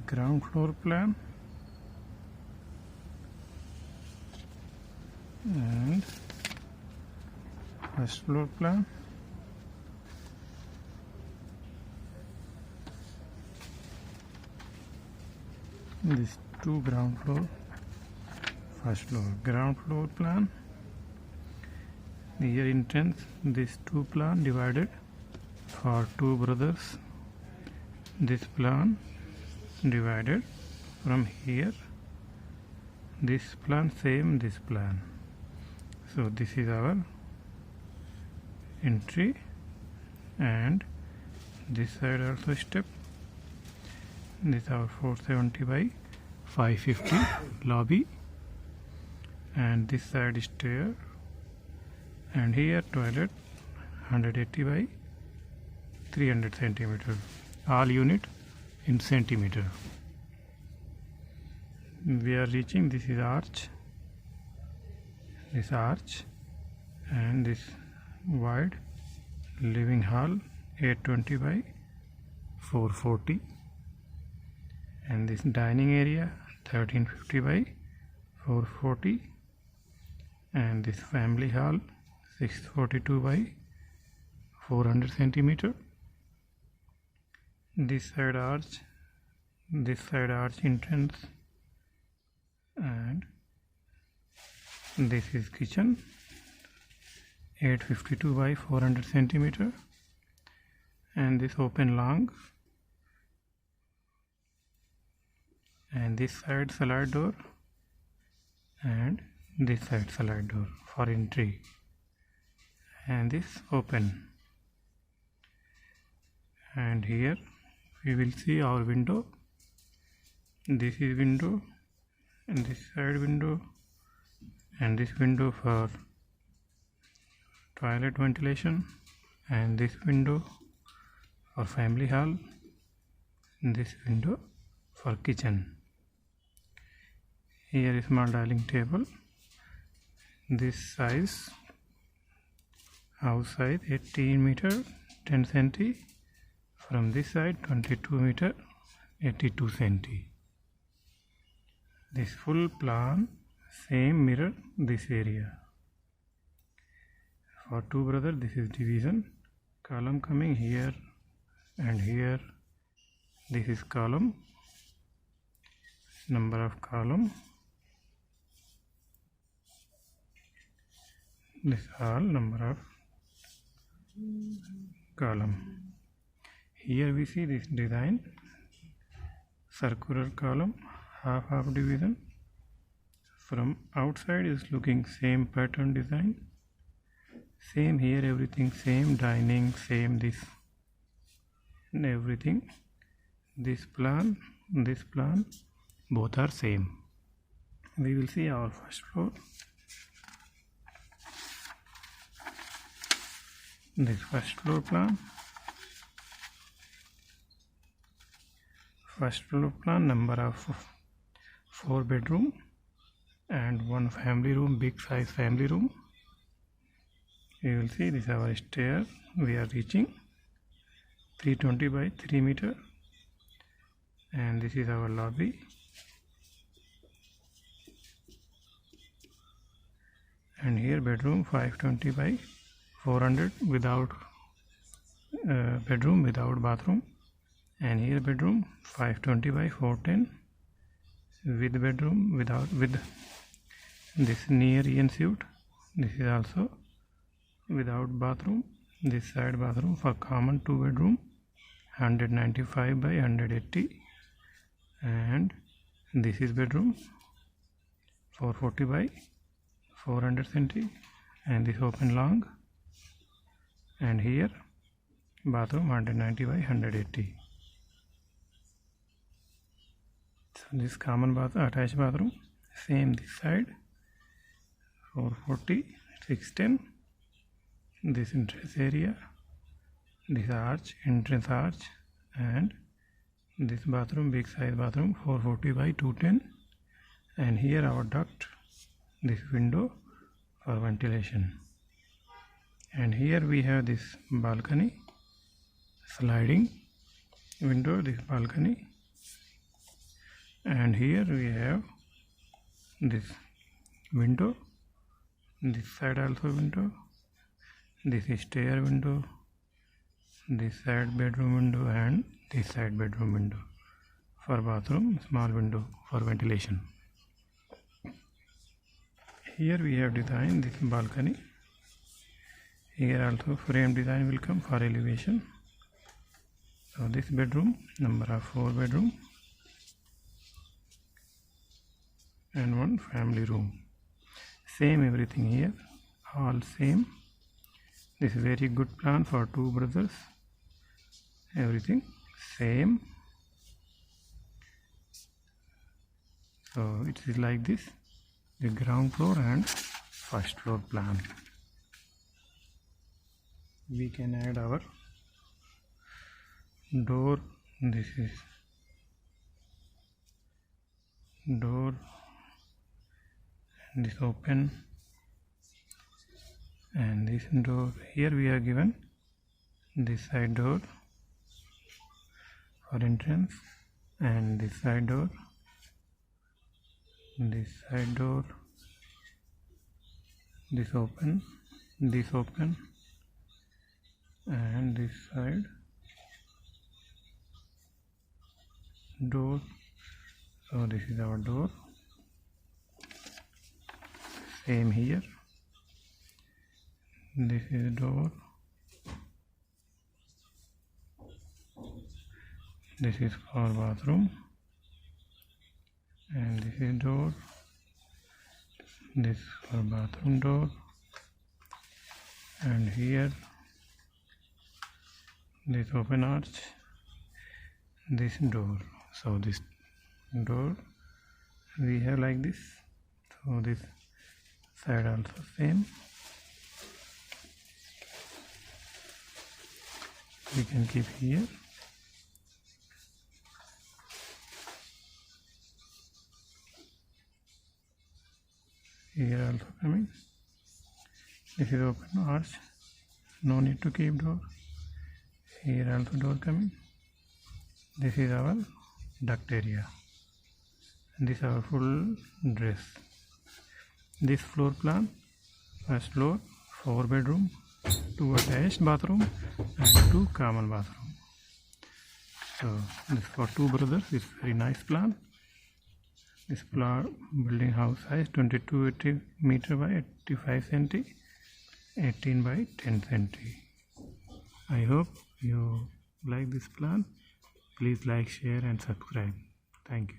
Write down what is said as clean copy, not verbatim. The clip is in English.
ground floor plan and first floor plan. This two ground floor, first floor, ground floor plan. Here entrance, this two plan divided for two brothers. This plan divided from here. This plan same this plan. So this is our entry, and this side also step. This is our 470 by 550 lobby, and this side stair, and here toilet 180 by 300 centimeter, all unit in centimeter. We are reaching, this is arch, and this wide living hall 820 by 440, and this dining area 1350 by 440, and this family hall 642 by 400 centimeter. This side arch entrance, and this is kitchen 852 by 400 centimeter, and this open long, and this side slide door, and this side slide door for entry, and this open. And here we will see our window. This is window, and this side window, and this window for toilet ventilation, and this window for family hall, and this window for kitchen. Here is small dining table. This size, house size 18 meter 10 centi. From this side 22 meter 82 centi. This full plan same mirror this area. For two brothers, this is division. Column coming here and here. This is column. Number of column. This is all number of column. Here we see this design, circular column, half division. From outside is looking same pattern design. Same here, everything same, dining same, this and everything. This plan, both are same. We will see our first floor. This first floor plan. First floor plan, number of 4 bedroom and 1 family room, big size family room. You will see this is our stair. We are reaching 320 by 3 meter, and this is our lobby. And here bedroom 520 by 400 without bedroom without bathroom. And here bedroom 520 by 410 with bedroom with this near ensuite. This is also without bathroom. This side bathroom for common 2 bedroom 195 by 180, and this is bedroom 440 by 400 centi, and this open long, and here bathroom 190 by 180. So this common bathroom, attached bathroom, same this side 440 610. This entrance area, this arch, entrance arch, and this bathroom, big size bathroom 440 by 210, and here our duct, this window for ventilation. And here we have this balcony, sliding window, this balcony, And here we have this window, this side also window, this is stair window, this side bedroom window, and this side bedroom window. For bathroom, small window for ventilation. Here we have designed this balcony. Here also frame design will come for elevation. So this bedroom, number of 4 bedroom and 1 family room. Same everything here, all same. This is very good plan for 2 brothers. Everything same. So it is like this, the ground floor and first floor plan. We can add our door. This is door, this open, and this door. Here we are given this side door for entrance, and this side door, this side door, this open, and this side door. So this is our door. Same here, this is door, this is for bathroom, and this is door, this for bathroom door, and here this open arch, this door. So this door we have like this. So this side also same. We can keep here. Here also coming. This is open arch, no need to keep door. Here also door coming. This is our duct area. This is our full dress. This floor plan, first floor, 4 bedroom, 2 attached bathroom and 2 common bathroom. So this for 2 brothers is very nice plan. This building house size 2280 meter by 85 cm, 18 by 10 cm. I hope you like this plan. Please like, share and subscribe. Thank you.